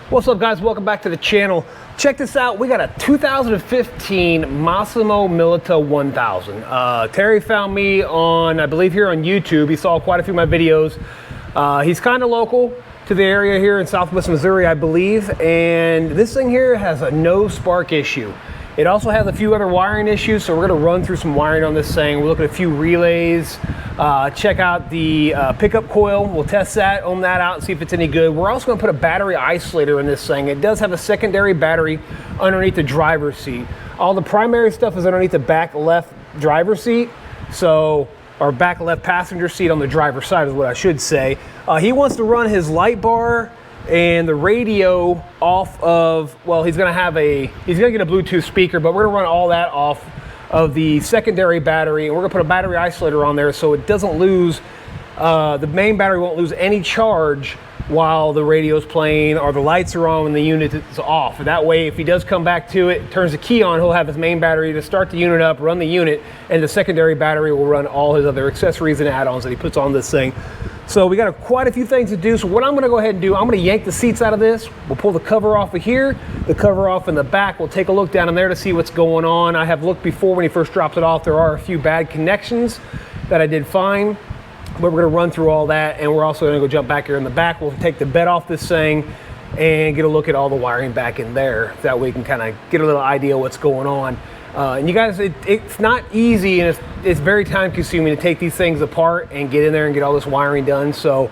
What's up, guys? Welcome back to the channel. Check this out. We got a 2015 Massimo Militia 1000. Terry found me on, I believe, here on YouTube. He saw quite a few of my videos. He's kind of local to the area here in Southwest Missouri, I believe. And this thing here has a no spark issue. It also has a few other wiring issues, so we're going to run through some wiring on this thing. We'll look at a few relays, check out the pickup coil. We'll test that, ohm that out, and see if it's any good. We're also going to put a battery isolator in this thing. It does have a secondary battery underneath the driver's seat. All the primary stuff is underneath the back left driver's seat, so, or back left passenger seat on the driver's side is what I should say. He wants to run his light bar and the radio off of, well, he's gonna get a Bluetooth speaker, but we're gonna run all that off of the secondary battery, and we're gonna put a battery isolator on there so it doesn't lose, the main battery won't lose any charge while the radio's playing or the lights are on when the unit is off. And that way, if he does come back to it, turns the key on, he'll have his main battery to start the unit up, run the unit, and the secondary battery will run all his other accessories and add-ons that he puts on this thing. So we got quite a few things to do. So what I'm gonna go ahead and do, I'm gonna yank the seats out of this. We'll pull the cover off of here, the cover off in the back. We'll take a look down in there to see what's going on. I have looked before when he first dropped it off. There are a few bad connections that I did fine, but we're gonna run through all that, and we're also gonna go jump back here in the back. We'll take the bed off this thing and get a look at all the wiring back in there. That way we can kind of get a little idea what's going on. And you guys, it's not easy, and it's very time consuming to take these things apart and get in there and get all this wiring done. So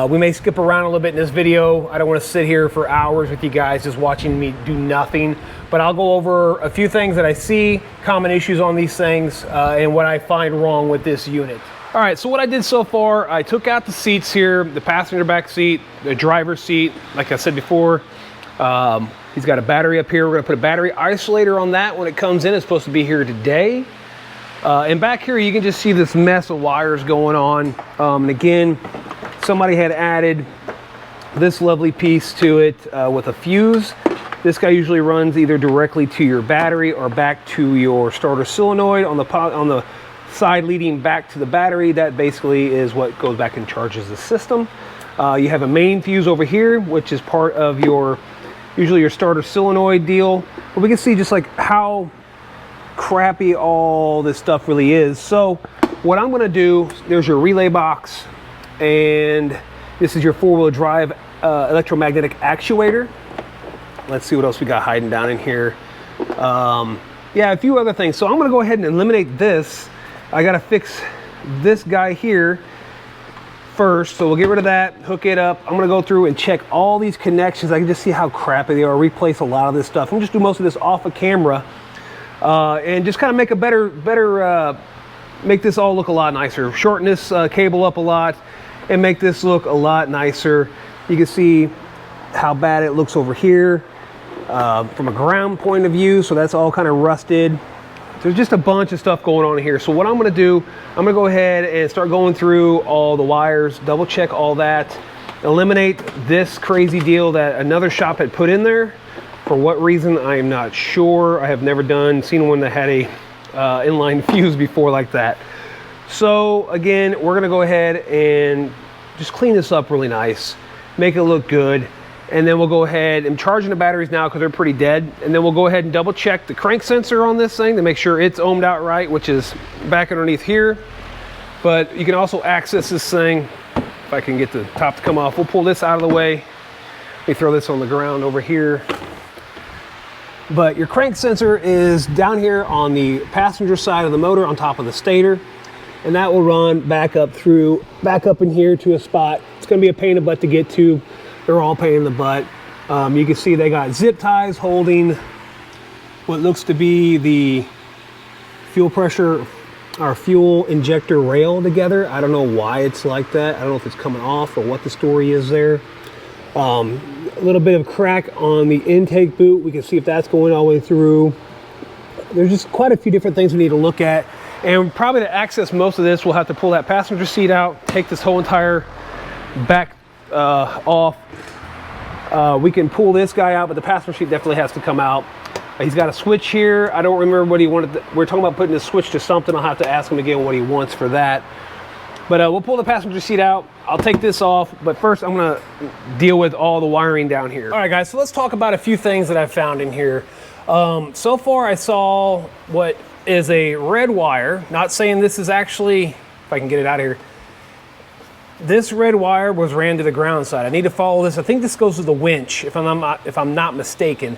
we may skip around a little bit in this video. I don't want to sit here for hours with you guys just watching me do nothing, but I'll go over a few things that I see, common issues on these things, and what I find wrong with this unit. All right, so what I did so far, I took out the seats here, the passenger back seat, the driver's seat. Like I said before, he's got a battery up here. We're gonna put a battery isolator on that when it comes in. It's supposed to be here today. And back here, you can just see this mess of wires going on. And again, somebody had added this lovely piece to it with a fuse. This guy usually runs either directly to your battery or back to your starter solenoid on the side leading back to the battery. That basically is what goes back and charges the system. You have a main fuse over here, which is part of usually your starter solenoid deal. But we can see just like how crappy all this stuff really is. So what I'm gonna do, there's your relay box, and this is your four-wheel drive electromagnetic actuator. Let's see what else we got hiding down in here. Yeah, a few other things. So I'm gonna go ahead and eliminate this. I gotta fix this guy here first, so we'll get rid of that, hook it up. I'm gonna go through and check all these connections. I can just see how crappy they are, replace a lot of this stuff. I'm just do most of this off of camera, and just kind of make a make this all look a lot nicer. Shorten this cable up a lot and make this look a lot nicer. You can see how bad it looks over here from a ground point of view, so that's all kind of rusted. There's just a bunch of stuff going on here. So what I'm gonna do, I'm gonna go ahead and start going through all the wires, double check all that, eliminate this crazy deal that another shop had put in there. For what reason, I am not sure. I have never seen one that had a inline fuse before like that. So again, we're gonna go ahead and just clean this up really nice, make it look good. And then we'll go ahead, I'm charging the batteries now because they're pretty dead. And then we'll go ahead and double check the crank sensor on this thing to make sure it's ohmed out right, which is back underneath here. But you can also access this thing, if I can get the top to come off. We'll pull this out of the way. Let me throw this on the ground over here. But your crank sensor is down here on the passenger side of the motor on top of the stator. And that will run back up in here to a spot. It's gonna be a pain in the butt to get to. They're all pain in the butt. You can see they got zip ties holding what looks to be the fuel pressure or fuel injector rail together. I don't know why it's like that. I don't know if it's coming off or what the story is there. A little bit of crack on the intake boot. We can see if that's going all the way through. There's just quite a few different things we need to look at. And probably to access most of this, we'll have to pull that passenger seat out, take this whole entire back off. We can pull this guy out, but the passenger seat definitely has to come out. He's got a switch here. I don't remember what he wanted. We're talking about putting a switch to something. I'll have to ask him again what he wants for that. But we'll pull the passenger seat out. I'll take this off, but first I'm gonna deal with all the wiring down here. All right, guys, so let's talk about a few things that I've found in here. So far I saw what is a red wire, not saying this is actually, if I can get it out of here, this red wire was ran to the ground side. I need to follow this. I think this goes to the winch, if I'm not mistaken.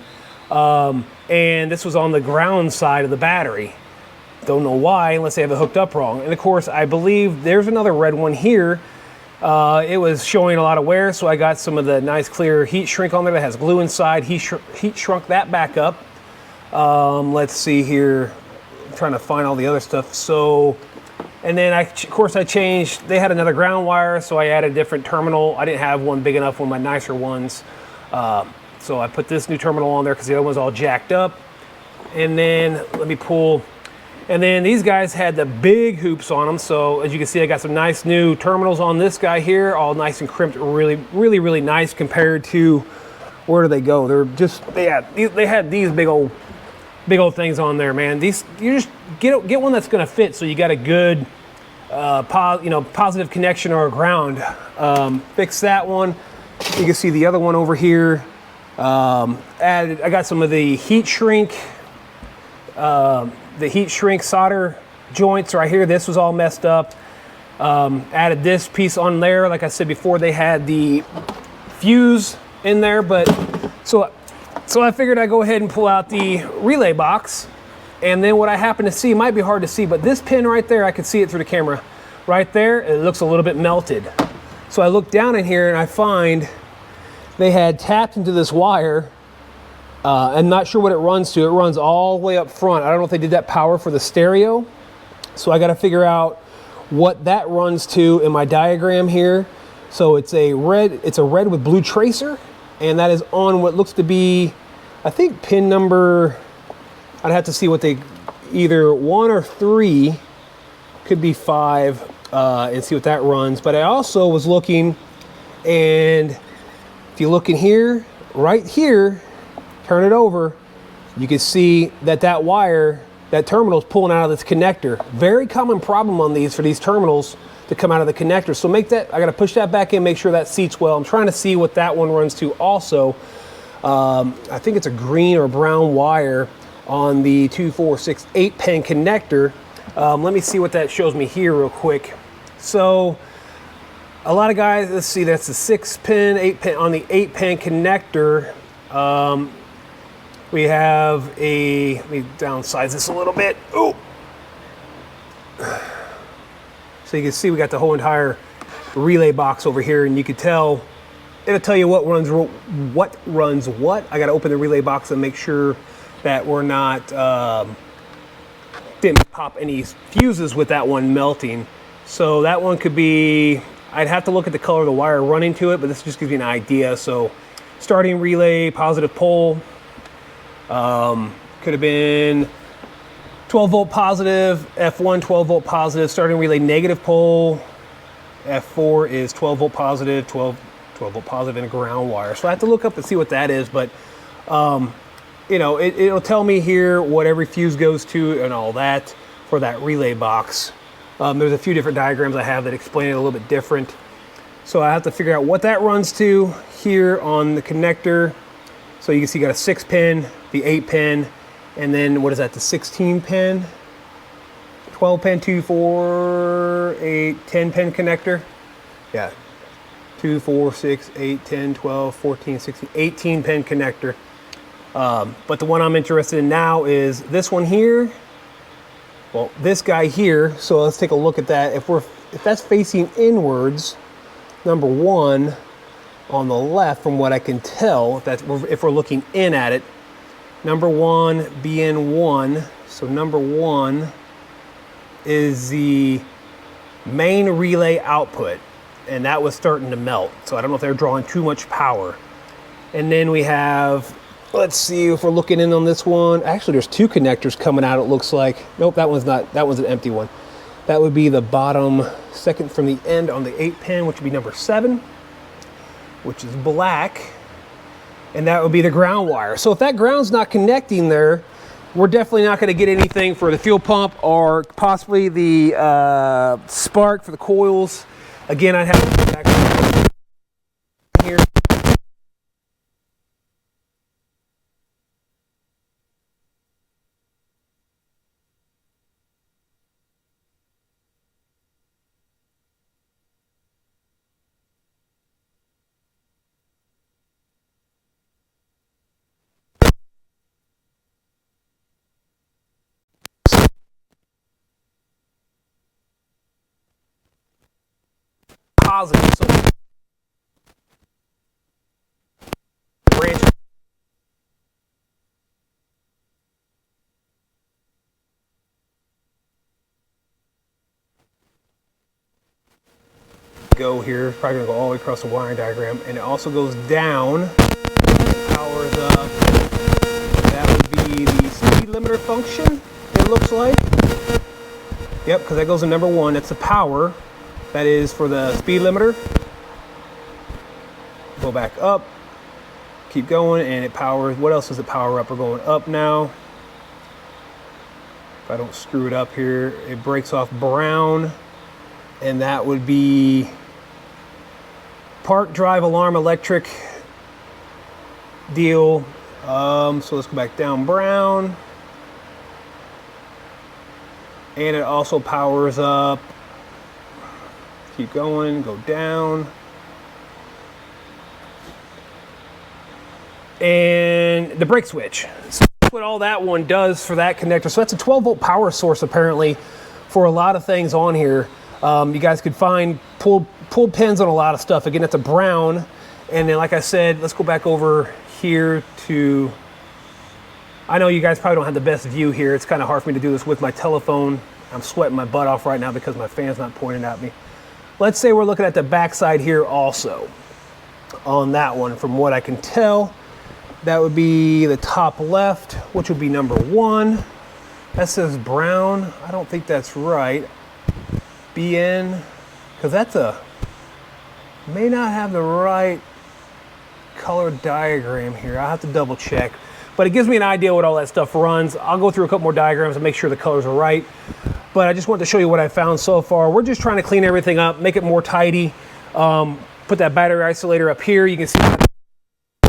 And this was on the ground side of the battery. Don't know why, unless they have it hooked up wrong. And of course, I believe there's another red one here. It was showing a lot of wear, so I got some of the nice clear heat shrink on there that has glue inside. Heat shrunk that back up. Let's see here. I'm trying to find all the other stuff. So, and then of course I changed, they had another ground wire, so I added a different terminal. I didn't have one big enough, one of my nicer ones. So I put this new terminal on there because the other one's all jacked up. And then let me pull, and then these guys had the big hoops on them. So as you can see, I got some nice new terminals on this guy here, all nice and crimped, really nice compared to, where do they go? They're just, they had these big old things on there, man. These, you just get one that's gonna fit, so you got a good positive connection or a ground. Fix that one. You can see the other one over here. I got some of the heat shrink solder joints right here. This was all messed up. Added this piece on there. Like I said before, they had the fuse in there, but so I figured I'd go ahead and pull out the relay box. And then what I happen to see, might be hard to see, but this pin right there, I could see it through the camera. Right there, it looks a little bit melted. So I look down in here and I find they had tapped into this wire. I'm not sure what it runs to. It runs all the way up front. I don't know if they did that power for the stereo. So I got to figure out what that runs to in my diagram here. So it's a red with blue tracer, and that is on what looks to be, I think, pin number, I'd have to see what they, either 1 or 3, could be 5, and see what that runs. But I also was looking, and if you look in here, right here, turn it over, you can see that wire, that terminal is pulling out of this connector. Very common problem on these, for these terminals to come out of the connector. So make that, I gotta push that back in, make sure that seats well. I'm trying to see what that one runs to also. I think it's a green or brown wire on the 2, 4, 6, 8 pin connector. Let me see what that shows me here real quick. So a lot of guys, let's see, that's the 6 pin, 8 pin on the 8 pin connector. We have a, let me downsize this a little bit. Oh, so you can see we got the whole entire relay box over here, and you can tell, it'll tell you what runs what. I got to open the relay box and make sure that we're not, didn't pop any fuses with that one melting. So that one could be, I'd have to look at the color of the wire running to it, but this just gives you an idea. So starting relay, positive pole, could have been 12 volt positive, F1 12 volt positive, starting relay negative pole, F4 is 12 volt positive, 12 volt positive, and a ground wire. So I have to look up and see what that is, but you know, it'll tell me here what every fuse goes to and all that for that relay box. There's a few different diagrams I have that explain it a little bit different. So I have to figure out what that runs to here on the connector. So you can see you got a 6 pin, the 8 pin, and then what is that, the 16 pin, 12 pin, 2, 4, 8, 10 pin connector. Yeah, 2, 4, 6, 8, 10, 12, 14, 16, 18 pin connector. But the one I'm interested in now is this one here. Well, this guy here. So let's take a look at that. If that's facing inwards, number 1 on the left, from what I can tell, if we're looking in at it, number 1 BN1. So number 1 is the main relay output, and that was starting to melt. So I don't know if they're drawing too much power. And then we have, let's see if we're looking in on this one. Actually, there's 2 connectors coming out, it looks like. Nope, that one's not, that one's an empty one. That would be the bottom second from the end on the 8 pin, which would be number 7, which is black. And that would be the ground wire. So if that ground's not connecting there, we're definitely not gonna get anything for the fuel pump or possibly the spark for the coils. Again, I'd have to go back positive. So branch go here, probably gonna go all the way across the wiring diagram, and it also goes down, powers up. That would be the speed limiter function, it looks like. Yep, because that goes to number 1, that's the power. That is for the speed limiter. Go back up, keep going, and it powers, what else does it power up? We're going up now. If I don't screw it up here, it breaks off brown, and that would be park, drive, alarm, electric deal. So let's go back down brown. And it also powers up. Keep going, go down. And the brake switch. So that's what all that one does for that connector. So that's a 12-volt power source apparently for a lot of things on here. You guys could find pull pins on a lot of stuff. Again, it's a brown. And then like I said, let's go back over here to, I know you guys probably don't have the best view here. It's kind of hard for me to do this with my telephone. I'm sweating my butt off right now because my fan's not pointing at me. Let's say we're looking at the back side here also on that one. From what I can tell, that would be the top left, which would be number 1. That says brown. I don't think that's right. BN, because that's may not have the right color diagram here. I'll have to double check, but it gives me an idea what all that stuff runs. I'll go through a couple more diagrams and make sure the colors are right, but I just wanted to show you what I found so far. We're just trying to clean everything up, make it more tidy. Put that battery isolator up here. You can see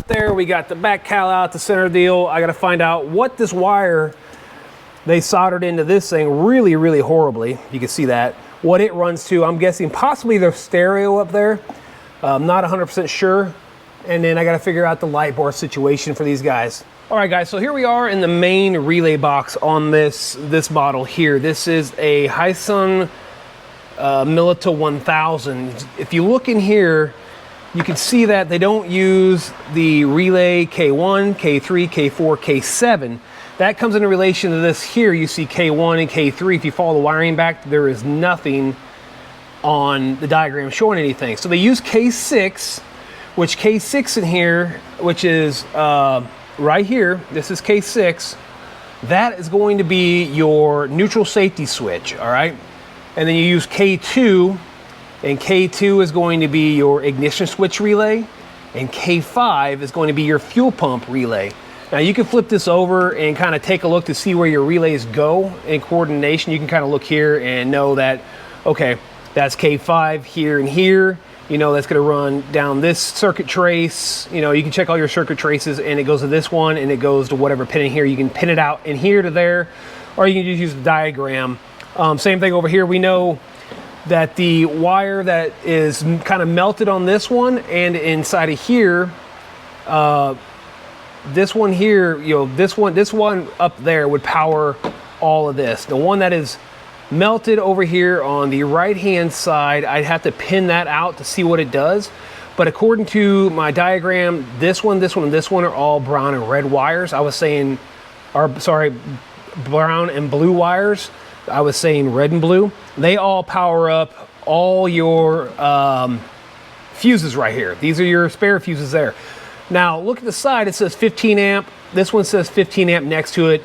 there we got the back cal out, the center deal. I got to find out what this wire they soldered into this thing really, really horribly. You can see that. What it runs to, I'm guessing possibly the stereo up there. I'm not 100% sure. And then I got to figure out the light bar situation for these guys. All right, guys, so here we are in the main relay box on this model here. This is a HiSun Militia 1000. If you look in here, you can see that they don't use the relay K1, K3, K4, K7. That comes in relation to this here. You see K1 and K3. If you follow the wiring back, there is nothing on the diagram showing anything. So they use K6, which K6 in here, which is right here, this is K6. That is going to be your neutral safety switch, all right? And then you use K2, and K2 is going to be your ignition switch relay, and K5 is going to be your fuel pump relay. Now you can flip this over and kind of take a look to see where your relays go in coordination. You can kind of look here and know that, okay, that's K5 here and here. You know, that's going to run down this circuit trace. You know, you can check all your circuit traces, and it goes to this one, and it goes to whatever pin in here. You can pin it out in here to there, or you can just use the diagram. Same thing over here. We know that the wire that is kind of melted on this one and inside of here, this one here, you know, this one up there would power all of this. The one that is melted over here on the right hand side, I'd have to pin that out to see what it does. But according to my diagram, this one, and this one are all brown and red wires. I was saying, or sorry, brown and blue wires. I was saying red and blue. They all power up all your fuses right here. These are your spare fuses there. Now look at the side, it says 15 amp. This one says 15 amp next to it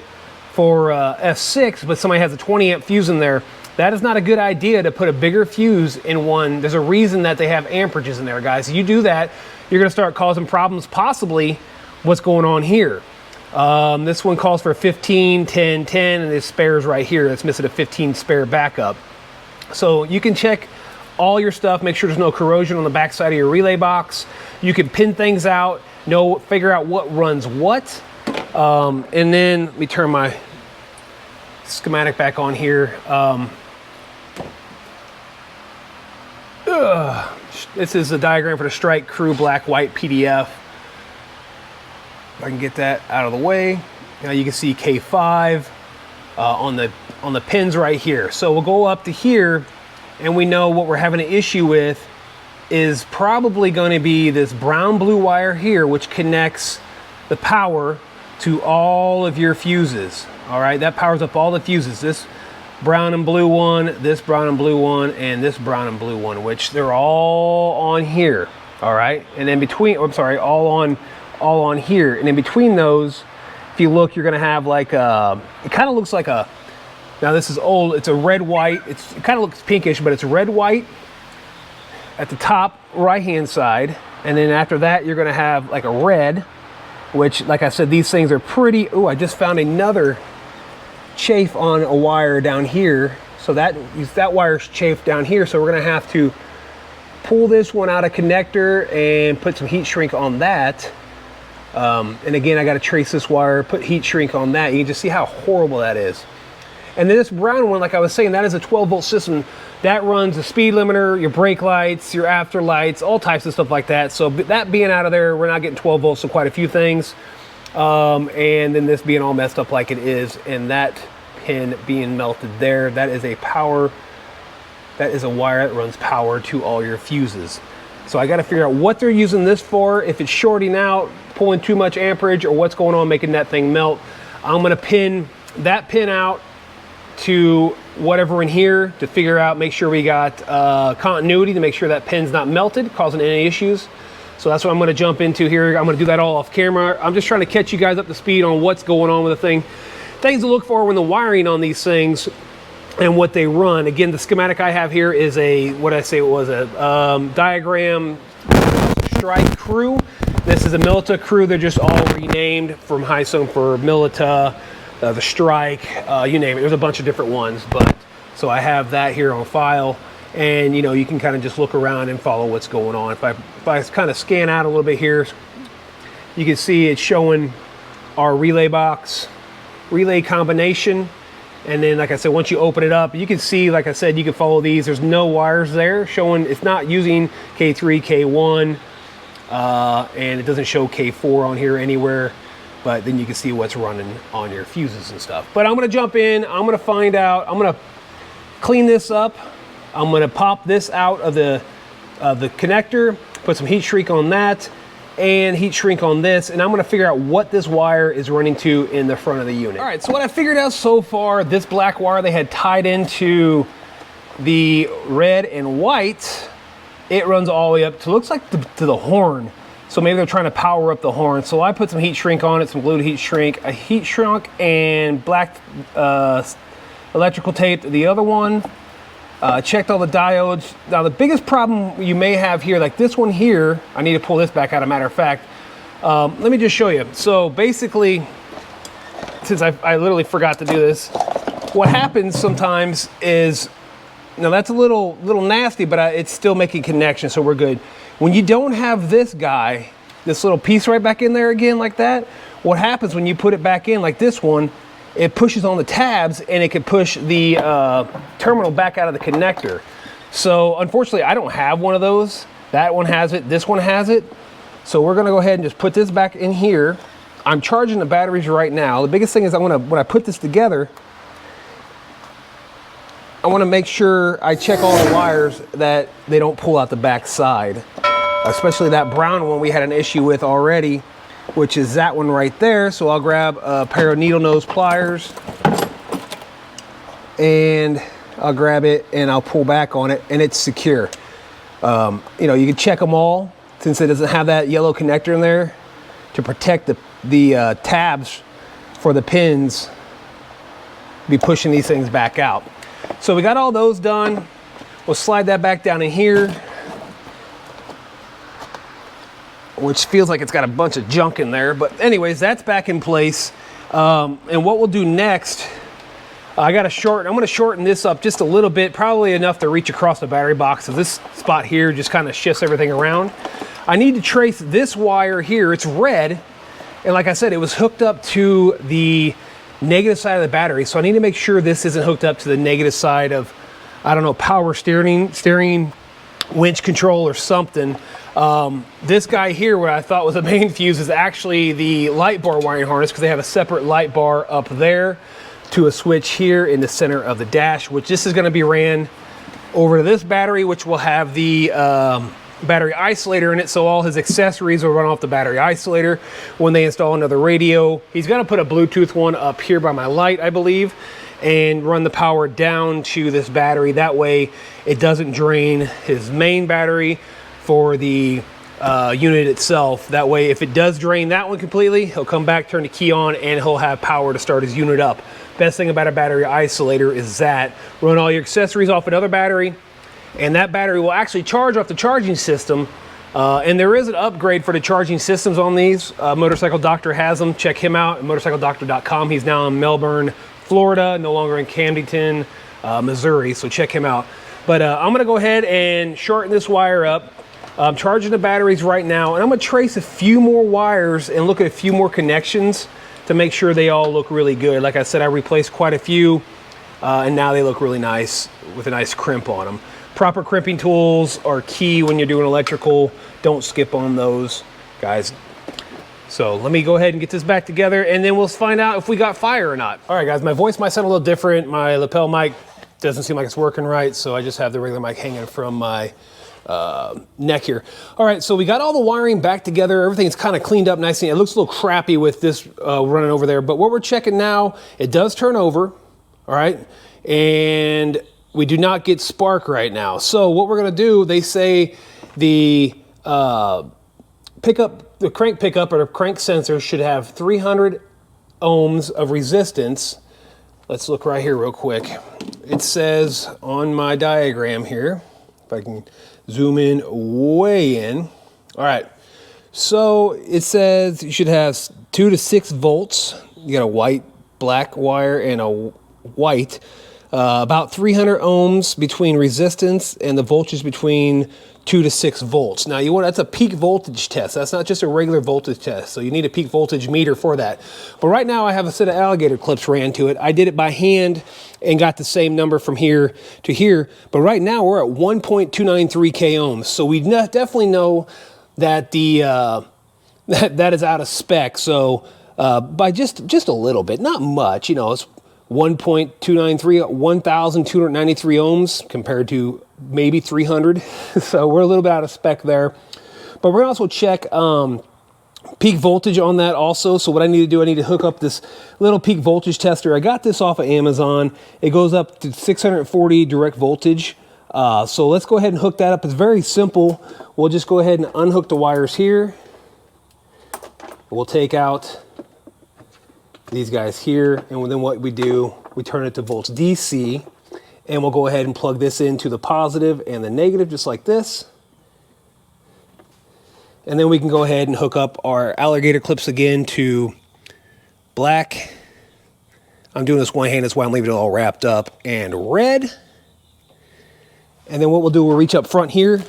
for F6, but somebody has a 20 amp fuse in there. That is not a good idea to put a bigger fuse in one. There's a reason that they have amperages in there, guys. You do that, you're gonna start causing problems, possibly what's going on here. This one calls for 15, 10, 10, and there's spares right here. That's missing a 15 spare backup. So you can check all your stuff, make sure there's no corrosion on the back side of your relay box. You can pin things out, figure out what runs what. And then let me turn my schematic back on here. This is a diagram for the Strike Crew Black White PDF. If I can get that out of the way. Now you can see K5 on the pins right here. So we'll go up to here, and we know what we're having an issue with is probably going to be this brown blue wire here, which connects the power to all of your fuses. All right, that powers up all the fuses. This brown and blue one, this brown and blue one, and this brown and blue one, which they're all on here. All right, and in between, oh, I'm sorry, all on here, and in between those, if you look, you're going to have like a, it kind of looks like a, now this is old, it's a red white, it kind of looks pinkish, but it's red white at the top right hand side, and then after that you're going to have like a red, which, like I said, these things are pretty. Oh, I just found another chafe on a wire down here, so that wire's chafed down here, so we're going to have to pull this one out of connector and put some heat shrink on that. And again, I got to trace this wire, put heat shrink on that. You can just see how horrible that is. And then this brown one, like I was saying, that is a 12-volt system. That runs the speed limiter, your brake lights, your after lights, all types of stuff like that. So that being out of there, we're not getting 12 volts to quite a few things. And then this being all messed up like it is, and that pin being melted there, that is a power, that is a wire that runs power to all your fuses. So I got to figure out what they're using this for, if it's shorting out, pulling too much amperage, or what's going on making that thing melt. I'm going to pin that pin out to whatever in here to figure out, make sure we got continuity to make sure that pin's not melted, causing any issues. So that's what I'm going to jump into here. I'm going to do that all off camera. I'm just trying to catch you guys up to speed on what's going on with the thing. Things to look for when the wiring on these things and what they run. Again, the schematic I have here is a, what I say it was, a diagram strike crew. This is a Milita crew. They're just all renamed from HiSun for Milita, the strike, you name it. There's a bunch of different ones, but so I have that here on file, and you know, you can kind of just look around and follow what's going on. If I kind of scan out a little bit here, you can see it's showing our relay box, relay combination. And then, like I said, once you open it up, you can see, like I said, you can follow these. There's no wires there showing, it's not using K3, K1, and it doesn't show K4 on here anywhere. But then you can see what's running on your fuses and stuff. But I'm going to jump in. I'm going to find out. I'm going to clean this up. I'm going to pop this out of the connector, put some heat shrink on that, and heat shrink on this, and I'm going to figure out what this wire is running to in the front of the unit. All right, so what I figured out so far, this black wire they had tied into the red and white, it runs all the way up to, looks like to the horn. So maybe they're trying to power up the horn. So I put some heat shrink on it, some glued heat shrink, a heat shrink, and black electrical tape to the other one. Checked all the diodes. Now the biggest problem you may have here, like this one here, I need to pull this back out, a matter of fact. Let me just show you. So basically, since I literally forgot to do this, what happens sometimes is, now that's a little nasty, but it's still making connection, so we're good. When you don't have this guy, this little piece right back in there again like that, what happens when you put it back in like this one, it pushes on the tabs and it can push the terminal back out of the connector. So unfortunately, I don't have one of those. That one has it, this one has it. So we're gonna go ahead and just put this back in here. I'm charging the batteries right now. The biggest thing is when I put this together, I wanna make sure I check all the wires that they don't pull out the back side. Especially that brown one we had an issue with already, which is that one right there. So I'll grab a pair of needle nose pliers and I'll grab it and I'll pull back on it, and it's secure. You know, you can check them all since it doesn't have that yellow connector in there to protect the tabs for the pins. Be pushing these things back out. So we got all those done. We'll slide that back down in here, which feels like it's got a bunch of junk in there. But anyways, that's back in place. And what we'll do next, I'm gonna shorten this up just a little bit, probably enough to reach across the battery box. So this spot here just kind of shifts everything around. I need to trace this wire here. It's red. And like I said, it was hooked up to the negative side of the battery. So I need to make sure this isn't hooked up to the negative side of, I don't know, power steering, winch control or something. This guy here, what I thought was the main fuse, is actually the light bar wiring harness, because they have a separate light bar up there to a switch here in the center of the dash, which this is going to be ran over to this battery, which will have the battery isolator in it, so all his accessories will run off the battery isolator when they install another radio. He's gonna put a Bluetooth one up here by my light, I believe, and run the power down to this battery. That way it doesn't drain his main battery for the unit itself. That way if it does drain that one completely, he'll come back, turn the key on, and he'll have power to start his unit up. Best thing about a battery isolator is that run all your accessories off another battery, and that battery will actually charge off the charging system. And there is an upgrade for the charging systems on these. Motorcycle Doctor has them. Check him out at motorcycledoctor.com. He's now in Melbourne, Florida, no longer in Camdenton, Missouri, so check him out. But I'm gonna go ahead and shorten this wire up. I'm charging the batteries right now, and I'm gonna trace a few more wires and look at a few more connections to make sure they all look really good. Like I said, I replaced quite a few, and now they look really nice with a nice crimp on them. Proper crimping tools are key when you're doing electrical. Don't skip on those, guys. So let me go ahead and get this back together, and then we'll find out if we got fire or not. All right, guys, my voice might sound a little different. My lapel mic doesn't seem like it's working right, so I just have the regular mic hanging from my neck here. All right, so we got all the wiring back together. Everything's kind of cleaned up nicely. It looks a little crappy with this running over there, but what we're checking now, it does turn over, all right? And we do not get spark right now. So what we're gonna do, they say the the crank pickup or the crank sensor should have 300 ohms of resistance. Let's look right here real quick. It says on my diagram here, if I can zoom in way in. All right, so it says you should have 2 to 6 volts. You got a white, black wire and a white. About 300 ohms between resistance, and the voltage between 2 to 6 volts. Now that's a peak voltage test. That's not just a regular voltage test. So you need a peak voltage meter for that. But right now I have a set of alligator clips ran to it. I did it by hand and got the same number from here to here. But right now we're at 1.293 k ohms. So we definitely know that that is out of spec. So by just a little bit, not much, you know, it's 1.293, 1,293 ohms compared to maybe 300. So we're a little bit out of spec there. But we're gonna also check peak voltage on that also. So what I need to do, I need to hook up this little peak voltage tester. I got this off of Amazon. It goes up to 640 direct voltage. So let's go ahead and hook that up. It's very simple. We'll just go ahead and unhook the wires here. We'll take out these guys here, and then what we do, we turn it to volts DC, and we'll go ahead and plug this into the positive and the negative just like this. And then we can go ahead and hook up our alligator clips again to black. I'm doing this one hand, that's why I'm leaving it all wrapped up, and red. And then what we'll do, we'll reach up front here,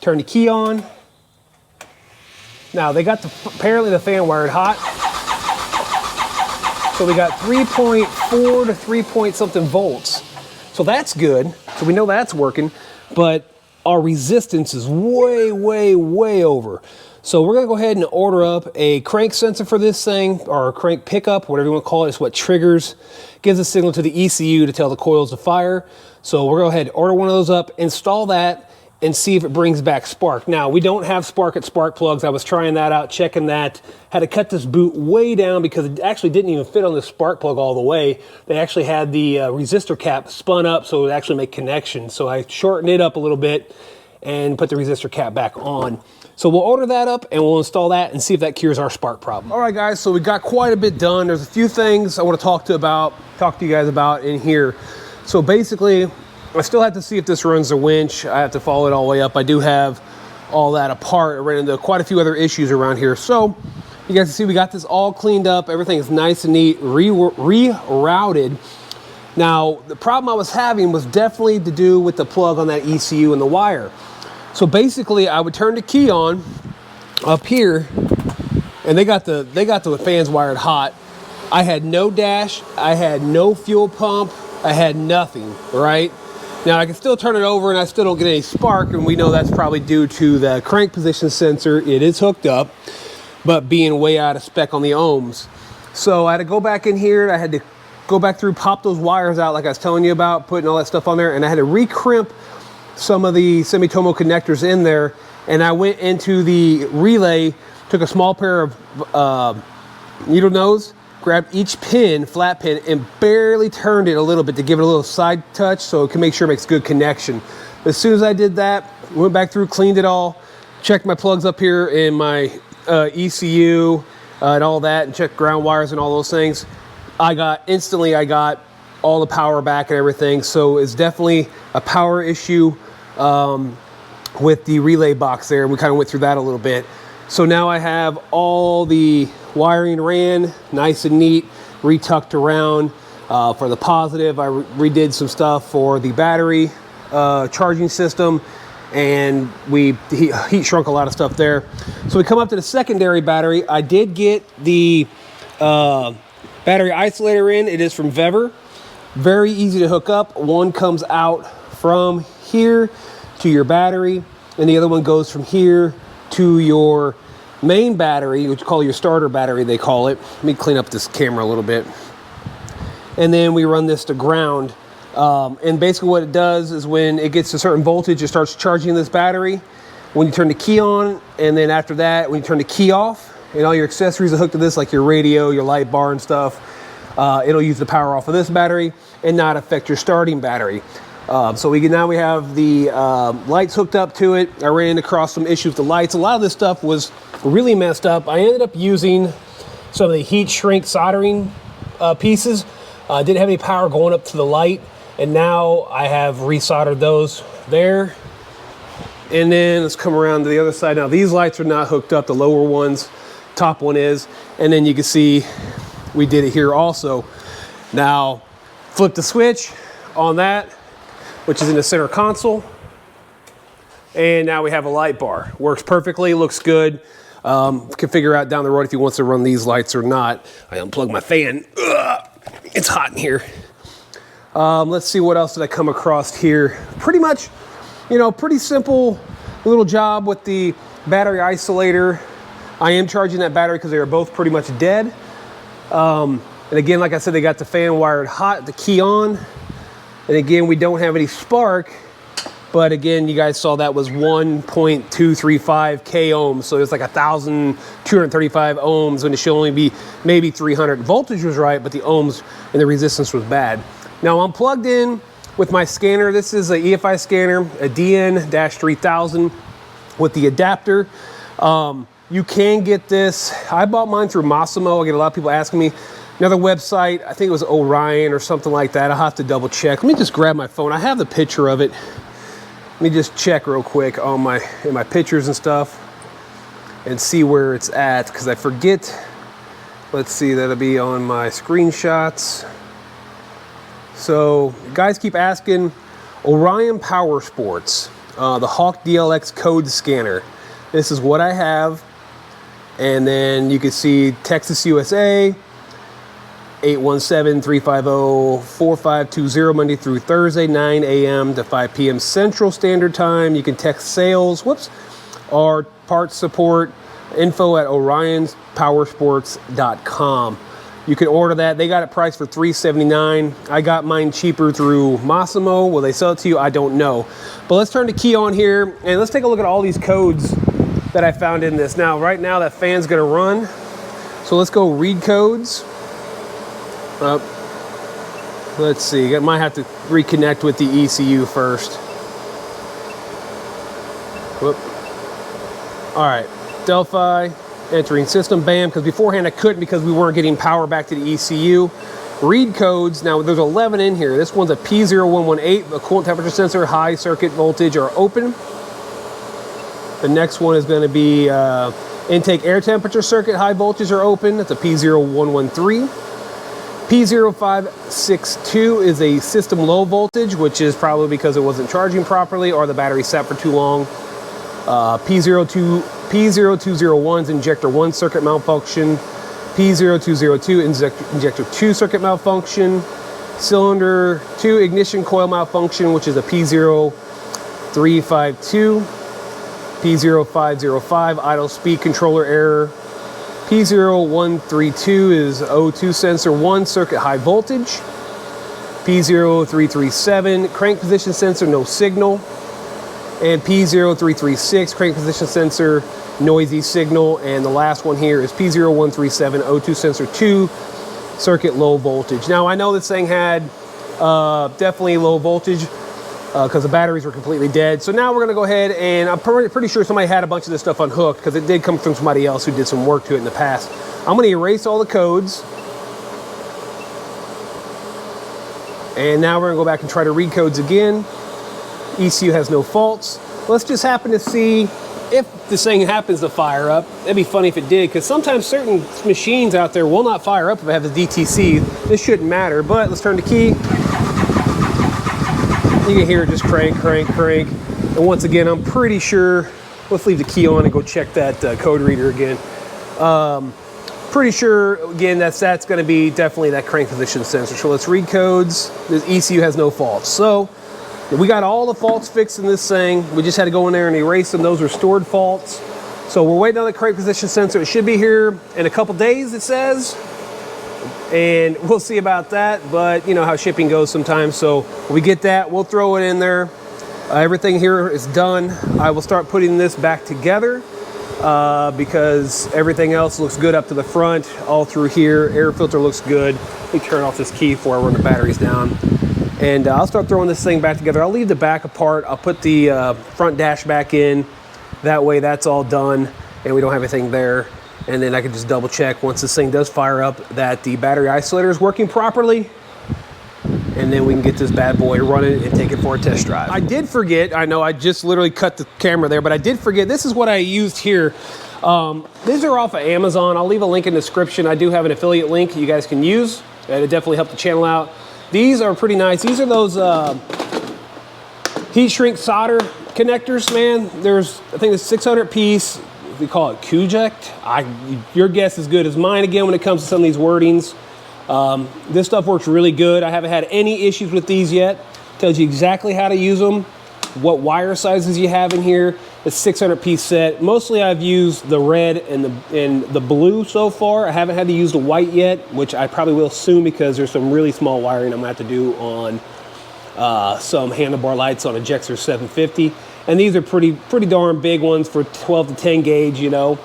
turn the key on. Now they got apparently the fan wired hot. So we got 3.4 to 3 point something volts. So that's good. So we know that's working, but our resistance is way, way, way over. So we're gonna go ahead and order up a crank sensor for this thing, or a crank pickup, whatever you want to call it. It's what triggers, gives a signal to the ECU to tell the coils to fire. So we're gonna go ahead and order one of those up, install that, and see if it brings back spark. Now, we don't have spark at spark plugs. I was trying that out, checking that. Had to cut this boot way down because it actually didn't even fit on the spark plug all the way. They actually had the resistor cap spun up so it would actually make connections. So I shortened it up a little bit and put the resistor cap back on. So we'll order that up and we'll install that and see if that cures our spark problem. All right, guys, so we got quite a bit done. There's a few things I want to talk to you guys about in here. So basically, I still have to see if this runs the winch. I have to follow it all the way up. I do have all that apart. I ran into quite a few other issues around here. So you guys can see we got this all cleaned up. Everything is nice and neat, rerouted. Now, the problem I was having was definitely to do with the plug on that ECU and the wire. So basically, I would turn the key on up here, and they got the fans wired hot. I had no dash, I had no fuel pump, I had nothing, right? Now I can still turn it over and I still don't get any spark, and we know that's probably due to the crank position sensor. It is hooked up, but being way out of spec on the ohms. So I had to go back in here, I had to go back through, pop those wires out like I was telling you about, putting all that stuff on there, and I had to recrimp some of the Sumitomo connectors in there, and I went into the relay, took a small pair of needle nose, grabbed each pin, flat pin, and barely turned it a little bit to give it a little side touch so it can make sure it makes good connection. As soon as I did that, went back through, cleaned it all, checked my plugs up here in my ECU and all that, and checked ground wires and all those things. Instantly I got all the power back and everything. So it's definitely a power issue with the relay box there. We kind of went through that a little bit. So now I have all the wiring ran nice and neat, retucked around. For the positive, I redid some stuff for the battery charging system, and we heat shrunk a lot of stuff there. So we come up to the secondary battery. I did get the battery isolator in. It is from VEVOR. Very easy to hook up. One comes out from here to your battery, and the other one goes from here to your main battery, which you call your starter battery, they call it. Let me clean up this camera a little bit. And then we run this to ground. And basically what it does is when it gets to a certain voltage, it starts charging this battery. When you turn the key on, and then after that, when you turn the key off, and all your accessories are hooked to this, like your radio, your light bar and stuff, it'll use the power off of this battery and not affect your starting battery. So now we have the lights hooked up to it. I ran across some issues with the lights. A lot of this stuff was really messed up. I ended up using some of the heat shrink soldering pieces. Didn't have any power going up to the light, and now I have resoldered those there. And then let's come around to the other side. Now these lights are not hooked up, the lower ones, top one is, and then you can see we did it here also. Now flip the switch on that, which is in the center console, and now we have a light bar. Works perfectly, looks good. Can figure out down the road if he wants to run these lights or not. I unplugged my fan. Ugh, it's hot in here. Let's see, what else did I come across here. Pretty much, pretty simple little job with the battery isolator. I am charging that battery because they are both pretty much dead. And again, like I said, they got the fan wired hot, the key on. And again, we don't have any spark, but again, you guys saw that was 1.235 K ohms. So it's like 1,235 ohms when it should only be maybe 300. Voltage was right, but the ohms and the resistance was bad. Now I'm plugged in with my scanner. This is a EFI scanner, a DN-3000 with the adapter. You can get this. I bought mine through Massimo. I get a lot of people asking me. Another website, I think it was Orion or something like that. I'll have to double check. Let me just grab my phone. I have the picture of it. Let me just check real quick on in my pictures and stuff and see where it's at, because I forget. Let's see, that'll be on my screenshots. So guys keep asking, Orion Power Sports, the Hawk DLX code scanner. This is what I have. And then you can see Texas, USA, 817-350-4520, Monday through Thursday, 9 a.m. to 5 p.m. Central Standard Time. You can text sales, or parts support, info@orionspowersports.com. You can order that. They got it priced for $379. I got mine cheaper through Massimo. Will they sell it to you? I don't know. But let's turn the key on here, and let's take a look at all these codes that I found in this. Now, right now, that fan's gonna run. So let's go read codes. Let's see, I might have to reconnect with the ECU first. Whoop. All right, Delphi, entering system, bam, because beforehand I couldn't because we weren't getting power back to the ECU. Read codes, now there's 11 in here. This one's a P0118, the coolant temperature sensor, high circuit voltage are open. The next one is gonna be intake air temperature circuit, high voltage are open. That's a P0113. P0562 is a system low voltage, which is probably because it wasn't charging properly or the battery sat for too long. P0201 is injector 1 circuit malfunction. P0202 injector 2 circuit malfunction. Cylinder 2 ignition coil malfunction, which is a P0352. P0505 idle speed controller error. P0132 is O2 sensor 1 circuit high voltage. P0337 crank position sensor no signal. and P0336 crank position sensor, noisy signal, and the last one here is P0137 O2 sensor 2 circuit low voltage. Now I know this thing had definitely low voltage because the batteries were completely dead. So now we're gonna go ahead, and I'm pretty sure somebody had a bunch of this stuff unhooked because it did come from somebody else who did some work to it in the past. I'm gonna erase all the codes. And now we're gonna go back and try to read codes again. ECU has no faults. Let's just happen to see if this thing happens to fire up. It'd be funny if it did, because sometimes certain machines out there will not fire up if I have the DTC. This shouldn't matter, but let's turn the key. You can hear it just crank, crank, crank. And once again, I'm pretty sure, let's leave the key on and go check that code reader again. Pretty sure, again, that's gonna be definitely that crank position sensor. So let's read codes. This ECU has no faults. So we got all the faults fixed in this thing. We just had to go in there and erase them. Those were stored faults. So we're waiting on the crank position sensor. It should be here in a couple days, it says. And we'll see about that, but you know how shipping goes sometimes. So when we get that, we'll throw it in there. Everything here is done. I will start putting this back together because everything else looks good up to the front, all through here. Air filter looks good. Let me turn off this key before I run the batteries down. And I'll start throwing this thing back together. I'll leave the back apart. I'll put the front dash back in. That way that's all done and we don't have anything there. And then I can just double check once this thing does fire up that the battery isolator is working properly. And then we can get this bad boy running and take it for a test drive. I did forget, I know I just literally cut the camera there, but I did forget, this is what I used here. These are off of Amazon. I'll leave a link in the description. I do have an affiliate link you guys can use. It'll definitely help the channel out. These are pretty nice. These are those heat shrink solder connectors, man. I think it's 600 piece. We call it Kuject. Your guess is good as mine again when it comes to some of these wordings. This stuff works really good. I haven't had any issues with these yet. Tells you exactly how to use them, what wire sizes you have in here. It's 600 piece set. Mostly I've used the red and the blue so far. I haven't had to use the white yet, which I probably will soon because there's some really small wiring I'm gonna have to do on some handlebar lights on a Jexer 750. And these are pretty darn big ones for 12 to 10 gauge, you know.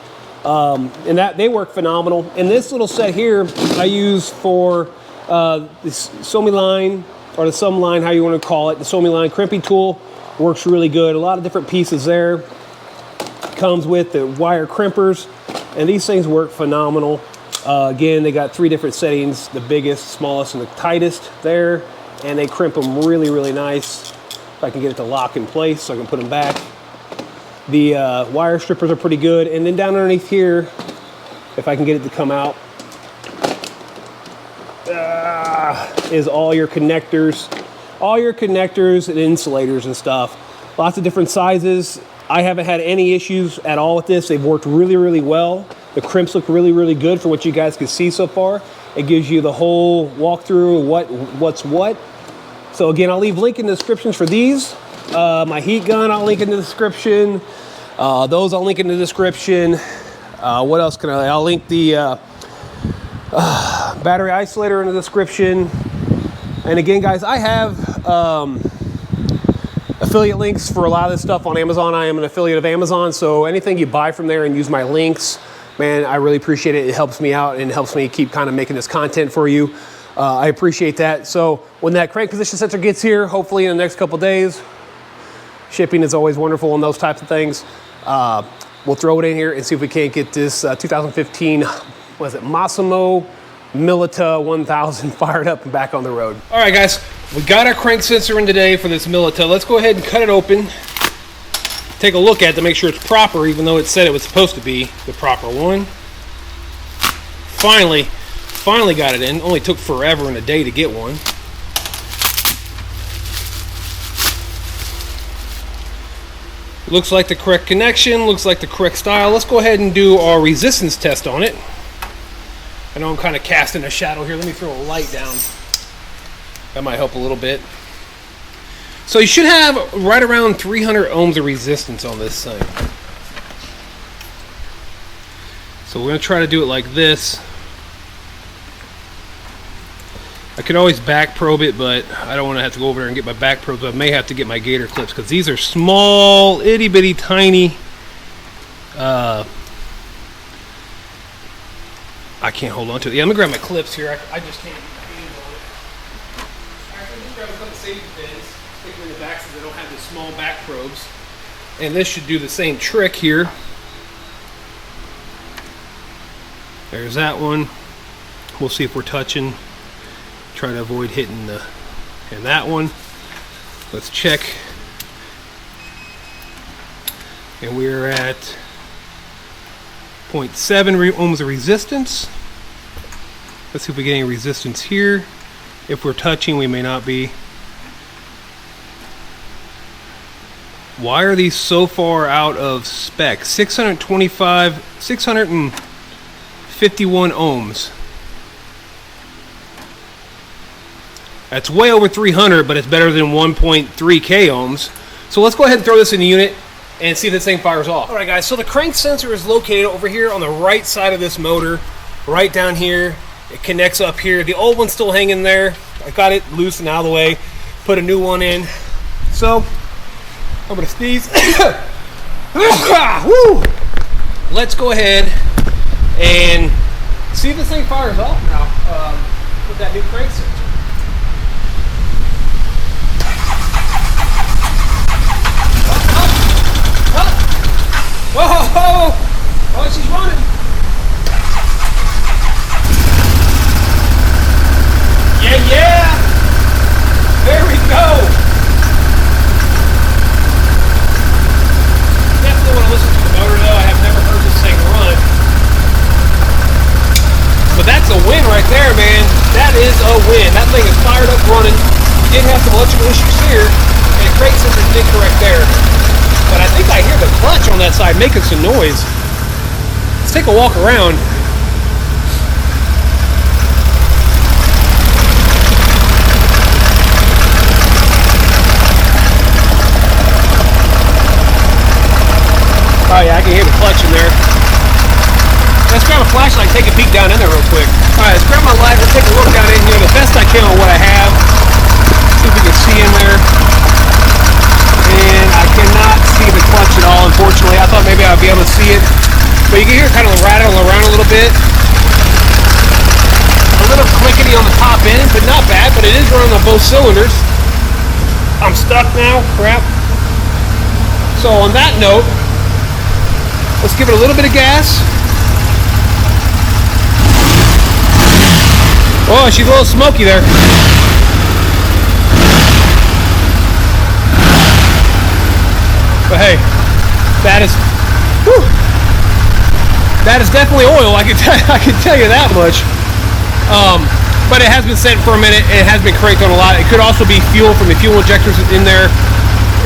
And that they work phenomenal. And this little set here I use for this SOMELINE, or the SOMELINE, how you want to call it. The SOMELINE crimping tool works really good. A lot of different pieces there. Comes with the wire crimpers, and these things work phenomenal. Again, they got 3 different settings: the biggest, smallest, and the tightest there. And they crimp them really, really nice. If I can get it to lock in place so I can put them back. The wire strippers are pretty good. And then down underneath here, if I can get it to come out, is all your connectors and insulators and stuff. Lots of different sizes. I haven't had any issues at all with this. They've worked really, really well. The crimps look really, really good for what you guys can see so far. It gives you the whole walkthrough of what's what. So again, I'll leave link in the descriptions for these. My heat gun, I'll link in the description. Those I'll link in the description. What else can I'll link the battery isolator in the description. And again, guys, I have affiliate links for a lot of this stuff on Amazon. I am an affiliate of Amazon, so anything you buy from there and use my links, man, I really appreciate it. It helps me out and helps me keep kind of making this content for you. I appreciate that. So when that crank position sensor gets here, hopefully in the next couple days, shipping is always wonderful on those types of things. We'll throw it in here and see if we can't get this 2015, what is it, Massimo Militia 1000 fired up and back on the road. All right, guys, we got our crank sensor in today for this Militia. Let's go ahead and cut it open. Take a look at it to make sure it's proper, even though it said it was supposed to be the proper one. Finally got it in. Only took forever and a day to get one. Looks like the correct connection, looks like the correct style. Let's go ahead and do our resistance test on it. I know I'm kind of casting a shadow here. Let me throw a light down. That might help a little bit. So you should have right around 300 ohms of resistance on this thing. So we're going to try to do it like this. I could always back probe it, but I don't want to have to go over there and get my back probes. I may have to get my gator clips because these are small, itty bitty tiny. I can't hold on to it. Yeah, I'm gonna grab my clips here. I just can't get my hands on it. Alright, so just grab a couple safety pins, stick them in the back so they don't have the small back probes. And this should do the same trick here. There's that one. We'll see if we're touching. Try to avoid hitting the, and that one. Let's check. And we're at 0.7 ohms of resistance. Let's see if we get any resistance here. If we're touching, we may not be. Why are these so far out of spec? 651 ohms. That's way over 300, but it's better than 1.3K ohms. So let's go ahead and throw this in the unit and see if this thing fires off. All right, guys, so the crank sensor is located over here on the right side of this motor, right down here. It connects up here. The old one's still hanging there. I got it loose and out of the way, put a new one in. So I'm gonna sneeze. Woo! Let's go ahead and see if this thing fires off now with that new crank sensor. Whoa! Oh, she's running. Yeah! There we go. Definitely want to listen to the motor though. I have never heard this thing run. But that's a win right there, man. That is a win. That thing is fired up running. We did have some electrical issues here, and crank sensor did correct there. But I think I hear the clutch on that side making some noise. Let's take a walk around. Oh yeah, I can hear the clutch in there. Let's grab a flashlight and take a peek down in there real quick. Alright, let's grab my light. We'll take a look down in here the best I can on what I have. See if we can see in there. And I cannot see the clutch at all, unfortunately. I thought maybe I'd be able to see it. But you can hear it kind of rattle around a little bit. A little clickety on the top end, but not bad. But it is running on both cylinders. I'm stuck now. Crap. So on that note, let's give it a little bit of gas. Oh, she's a little smoky there. But hey, that is definitely oil. I can tell you that much. But it has been set for a minute. It has been cranked on a lot. It could also be fuel from the fuel injectors in there.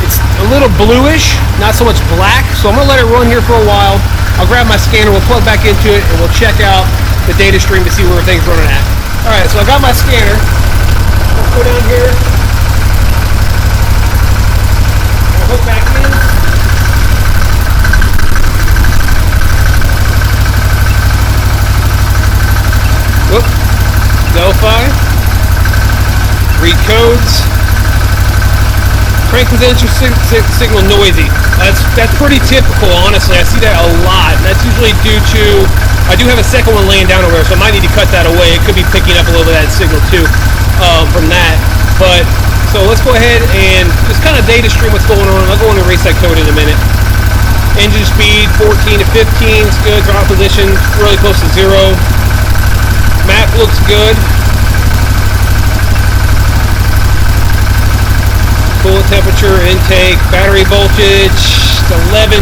It's a little bluish, not so much black. So I'm gonna let it run here for a while. I'll grab my scanner. We'll plug back into it, and we'll check out the data stream to see where everything's running at. All right, so I got my scanner. Let's go down here. I'll hook back in. Whoop. Delphi. Read codes. Crank sensor signal noisy. That's pretty typical, honestly. I see that a lot. And that's usually due to, I do have a second one laying down over there, so I might need to cut that away. It could be picking up a little bit of that signal too from that. But so let's go ahead and just kind of data stream what's going on. I'll go on and erase that code in a minute. Engine speed 14 to 15 is good. Throttle position really close to 0. Map looks good. Coolant temperature, intake, battery voltage, 11.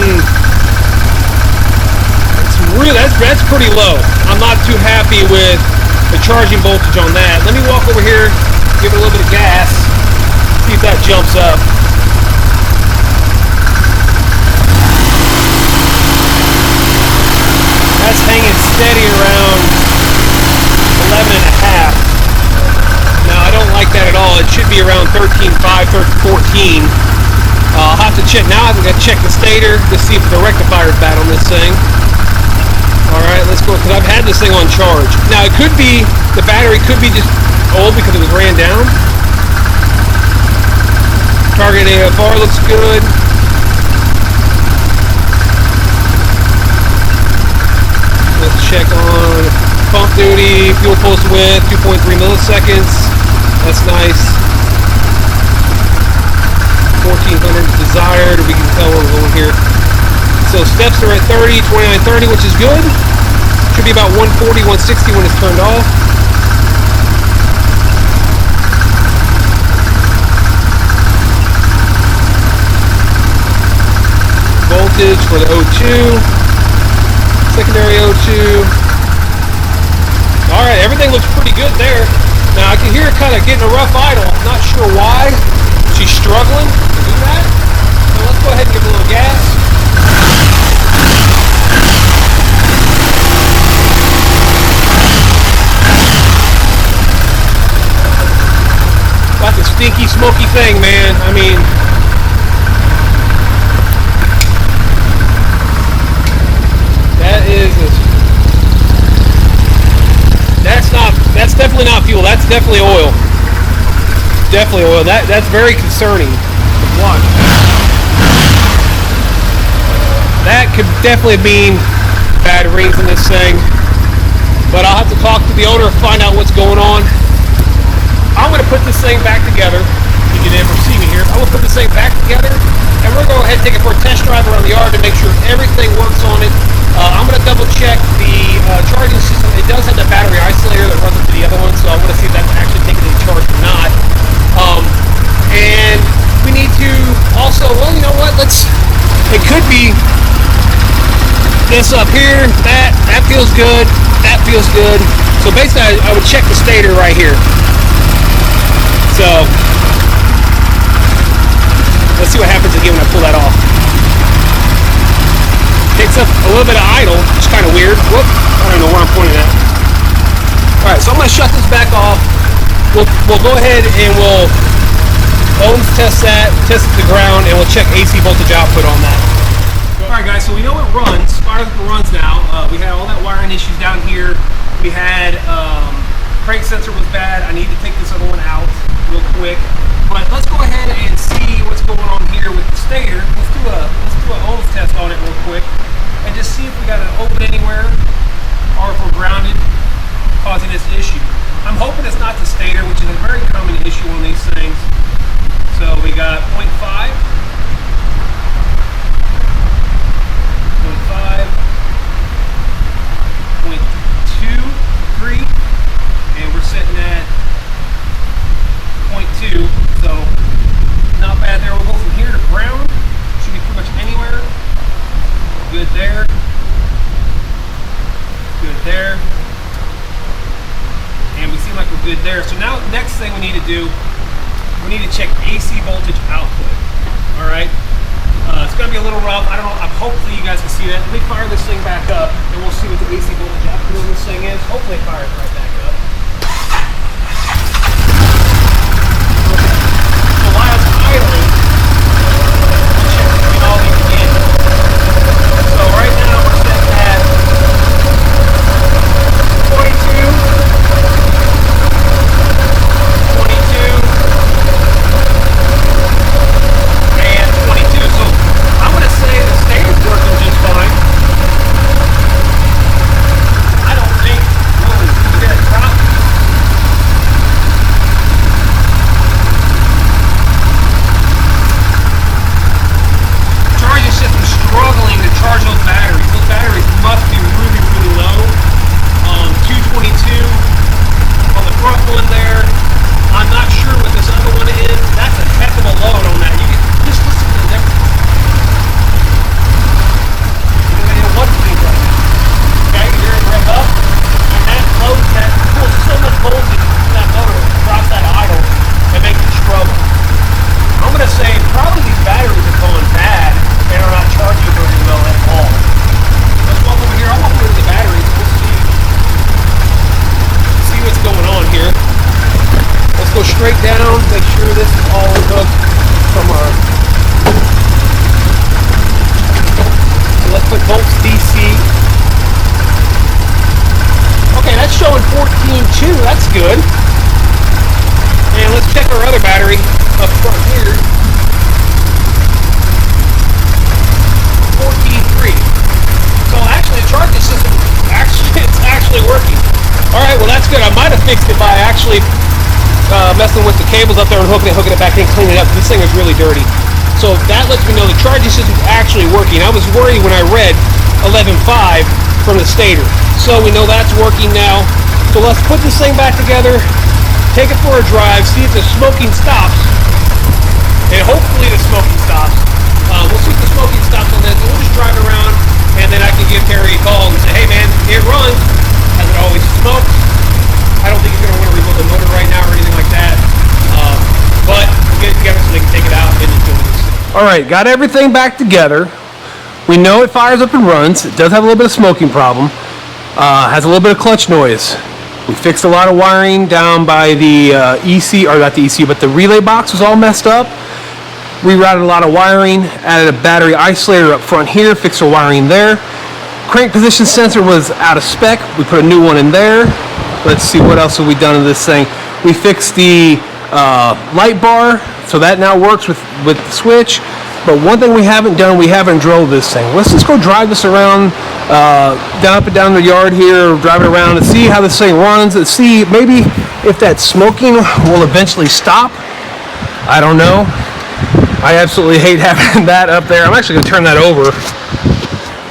It's really that's pretty low. I'm not too happy with the charging voltage on that. Let me walk over here, give it a little bit of gas, see if that jumps up. That's hanging steady around 11 and a half. Now I don't like that at all. It should be around 13.5, 14. I'll have to check. Now I've got to check the stator to see if the rectifier's bad on this thing. All right, let's go, because I've had this thing on charge. Now it could be, the battery could be just old because it was ran down. Target AFR looks good. Let's check on pump duty, fuel pulse width, 2.3 milliseconds. That's nice. 1400 desired. We can tell where we're going here. So steps are at 30, 2930, which is good. Should be about 140, 160 when it's turned off. Voltage for the O2. Secondary O2. Alright, everything looks pretty good there. Now I can hear it kind of getting a rough idle. I'm not sure why. She's struggling to do that. So let's go ahead and give it a little gas. Like a stinky, smoky thing, man. I mean, that's definitely not fuel. That's definitely oil. Definitely oil. That's very concerning. Watch. That could definitely mean bad rings in this thing. But I'll have to talk to the owner and find out what's going on. I'm going to put this thing back together. You can never see me here. I'm going to put this thing back together, and we're going to go ahead and take it for a test drive around the yard to make sure everything works on it. I'm going to double check the charging system. It does have the battery isolator that runs into the other one, so I want to see if that's actually taking any charge or not. And we need to also, well, you know what? It could be this up here. That feels good. That feels good. So basically, I would check the stator right here. So let's see what happens again when I pull that off. Takes up a little bit of idle, which is kind of weird. Whoop, I don't know where I'm pointing at. Alright, so I'm going to shut this back off. We'll go ahead and we'll ohms test that, test the ground, and we'll check AC voltage output on that. Alright guys, so we know it runs. Fire up runs now. We had all that wiring issues down here. We had crank sensor was bad. I need to take this other one out real quick. But let's go ahead and see what's going on here with the stator. Let's do an ohms test on it real quick and just see if we got an open anywhere or if we're grounded, causing this issue. I'm hoping it's not the stator, which is a very common issue on these things. So we got 0.5, 0.23, and we're sitting at 0.2, so not bad there. We'll go from here to ground. Should be pretty much anywhere. Good there. Good there. And we seem like we're good there. So now next thing we need to do, we need to check AC voltage output. Alright. It's going to be a little rough. I don't know. Hopefully you guys can see that. Let me fire this thing back up and we'll see what the AC voltage output of this thing is. Hopefully it fires right back up. While it's idling, check between all these again. So right now we're setting at 22, 22, and 22. So I'm going to say the stator's working just fine. I don't think, really, you hear it drop? Charging system struggling to charge those batteries. Those batteries must be really, really low. 222 on the front one there. I'm not sure what this other one is. That's a heck of a load on that. You can just listen to the difference. You know what speed right now. Okay, you hear it rev up, and that load that pulls so much voltage from that motor, drops that idle, and makes it struggle. I'm going to say probably these batteries are going bad and are not charging very well at all. Let's walk over here. I'll walk over to the batteries. We'll see what's going on here. Let's go straight down, make sure this is all hooked from our... So let's put volts DC. 14.2, that's good. And let's check our other battery up front here. 14.3. So actually the charging system, it's actually working. Alright, well that's good. I might have fixed it by actually messing with the cables up there and hooking it back in, cleaning it up. This thing is really dirty. So that lets me know the charging system is actually working. I was worried when I read 11.5 from the stator. So we know that's working now. So let's put this thing back together, take it for a drive, see if the smoking stops. And hopefully the smoking stops. We'll see if the smoking stops on this, and we'll just drive it around, and then I can give Terry a call and say, hey man, it runs. As it always smokes. I don't think he's going to want to rebuild the motor right now or anything like that. But we'll get it together so they can take it out and enjoy this. Alright, got everything back together. We know it fires up and runs. It does have a little bit of smoking problem. Has a little bit of clutch noise. We fixed a lot of wiring down by the EC, or not the EC, but the relay box was all messed up. Rerouted a lot of wiring, added a battery isolator up front here, fixed our wiring there. Crank position sensor was out of spec. We put a new one in there. Let's see what else have we done to this thing. We fixed the light bar, so that now works with the switch. But one thing we haven't done, we haven't drove this thing. Let's just go drive this around, down up and down the yard here, drive it around and see how this thing runs, and see maybe if that smoking will eventually stop. I don't know. I absolutely hate having that up there. I'm actually going to turn that over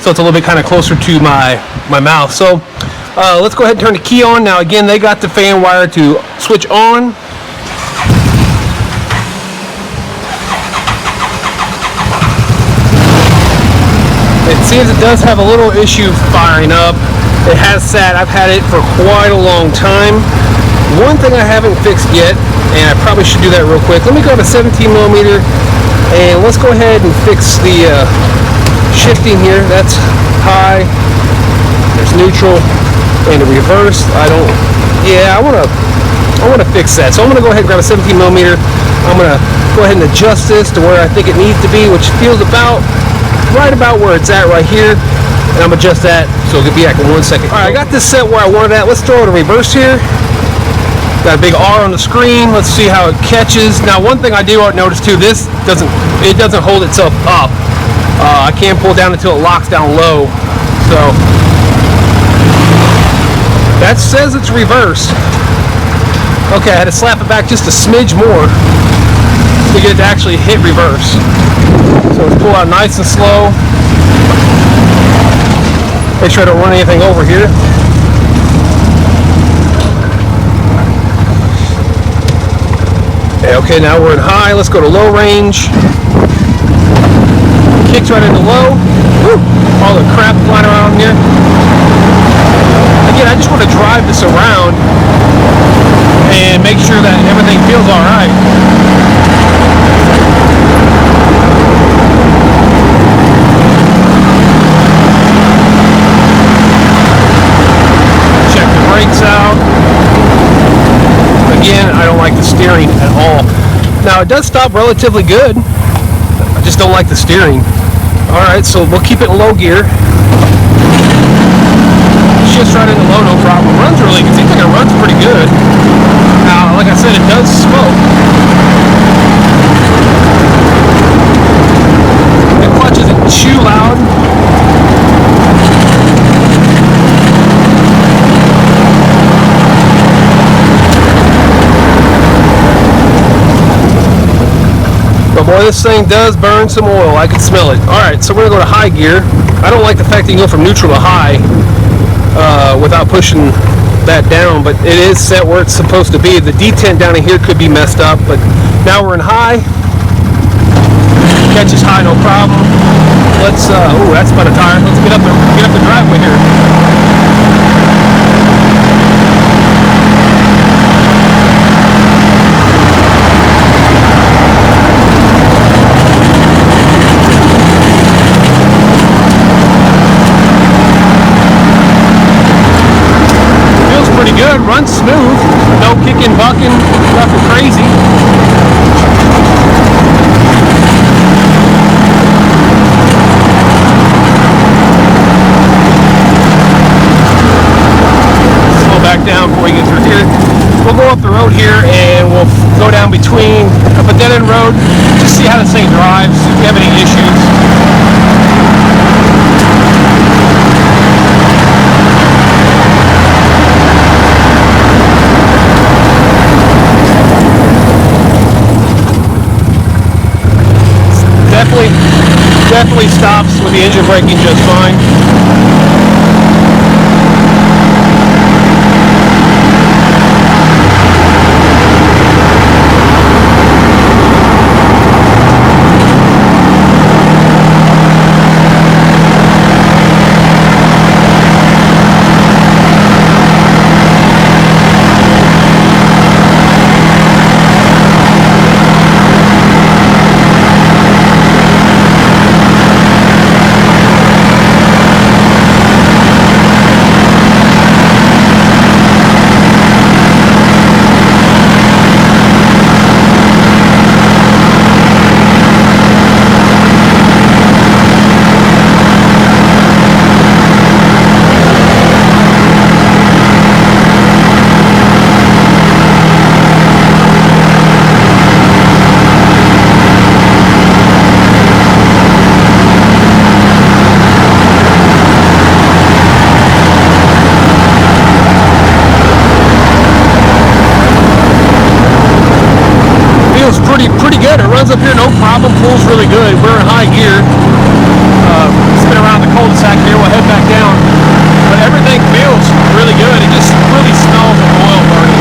so it's a little bit kind of closer to my mouth. So let's go ahead and turn the key on. Now again, they got the fan wire to switch on. It seems it does have a little issue firing up. It has sat. I've had it for quite a long time. One thing I haven't fixed yet, and I probably should do that real quick. Let me go to 17mm, and let's go ahead and fix the shifting here. That's high. There's neutral, and the reverse. I want to fix that. So I'm going to go ahead and grab a 17mm. I'm going to go ahead and adjust this to where I think it needs to be, which feels right about where it's at right here. And I'm going to adjust that, so it'll be back in 1 second. All right, I got this set where I wanted it at. Let's throw it in reverse here. Got a big R on the screen. Let's see how it catches. Now, one thing I do notice too, this doesn't hold itself up. I can't pull down until it locks down low. So that says it's reversed. Okay, I had to slap it back just a smidge more to get it to actually hit reverse. So let's pull out nice and slow. Make sure I don't run anything over here. Okay, now we're in high. Let's go to low range. Kicks right into low. Woo! All the crap flying around here. Again, I just want to drive this around and make sure that everything feels all right. Check the brakes out. Again, I don't like the steering at all. Now, it does stop relatively good. I just don't like the steering. Alright, so we'll keep it in low gear. Shifts right into low, no problem. Runs really good. Seems like it runs pretty good. Now, like I said, it does smoke. The clutch isn't too loud. But boy, this thing does burn some oil. I can smell it. Alright, so we're going to go to high gear. I don't like the fact that you go from neutral to high without pushing that down, but it is set where it's supposed to be. The detent down in here could be messed up, but now we're in high. Catches high, no problem. Let's, oh, that's about a tire. Let's get up the driveway here. Good, runs smooth, no kicking, bucking, nothing crazy. Slow back back down before we get through here. We'll go up the road here and we'll go down between up a dead end road, just see how this thing drives, see if we have any issues. Definitely stops with the engine braking just fine. Pretty good. It runs up here, no problem. Pulls really good. We're in high gear. Spin around the cul-de-sac here. We'll head back down. But everything feels really good. It just really smells of oil burning.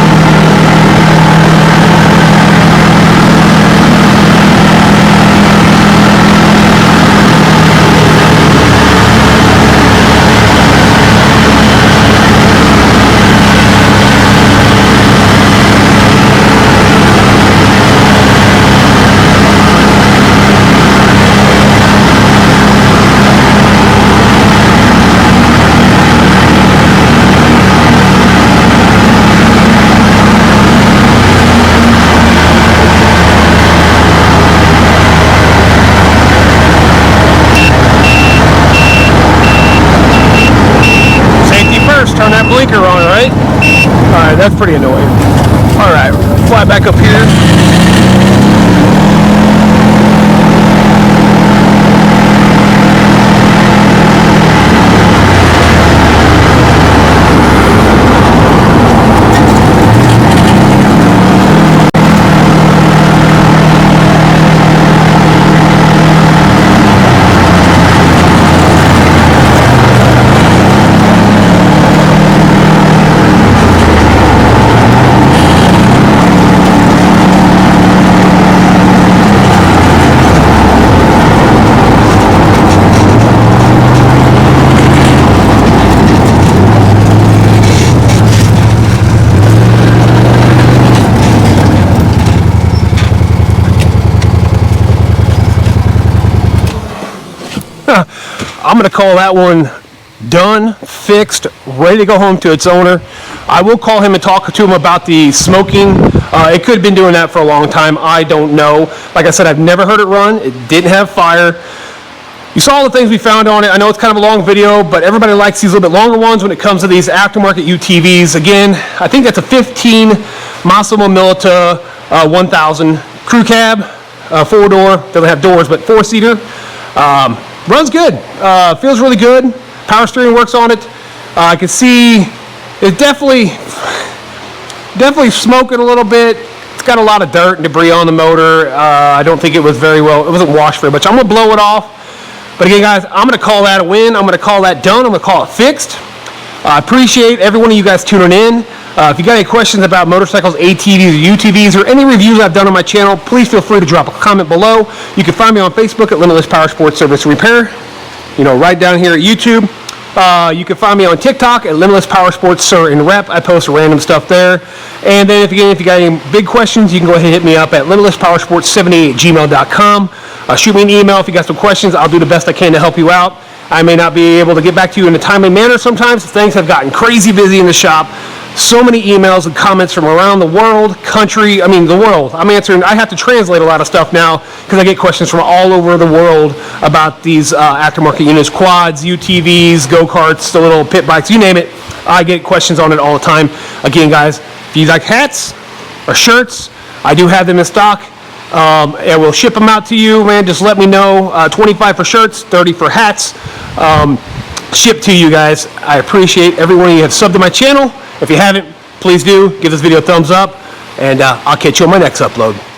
Turn that blinker on, right? Alright, that's pretty annoying. Alright, fly back up here. I'm going to call that one done, fixed, ready to go home to its owner. I will call him and talk to him about the smoking. It could have been doing that for a long time. I don't know. Like I said, I've never heard it run. It didn't have fire. You saw all the things we found on it. I know it's kind of a long video, but everybody likes these little bit longer ones when it comes to these aftermarket UTVs. Again, I think that's a 15 Massimo Militia 1000 crew cab, 4-door. Doesn't have doors, but 4-seater. Runs good. Feels really good. Power steering works on it. I can see it's definitely smoking a little bit. It's got a lot of dirt and debris on the motor. I don't think it was very well. It wasn't washed very much. I'm gonna blow it off. But again, guys, I'm gonna call that a win. I'm gonna call that done. I'm gonna call it fixed. I appreciate every one of you guys tuning in. If you got any questions about motorcycles, ATVs, or UTVs, or any reviews I've done on my channel, please feel free to drop a comment below. You can find me on Facebook at Limitless Power Sports Service and Repair. You know, right down here at YouTube. You can find me on TikTok at Limitless Power Sports Sir and Rep. I post random stuff there. And then if you got any big questions, you can go ahead and hit me up at limitlesspowersports78@gmail.com. Shoot me an email if you got some questions. I'll do the best I can to help you out. I may not be able to get back to you in a timely manner sometimes. Things have gotten crazy busy in the shop. so many emails and comments from around the world, country, I mean the world. I'm answering, I have to translate a lot of stuff now because I get questions from all over the world about these aftermarket units, quads, UTVs, go-karts, the little pit bikes, you name it. I get questions on it all the time. Again, guys, if you like hats or shirts, I do have them in stock. And we'll ship them out to you, man. Just let me know. 25 for shirts, 30 for hats. Ship to you guys. I appreciate everyone you have subbed to my channel. If you haven't, please do give this video a thumbs up, and I'll catch you on my next upload.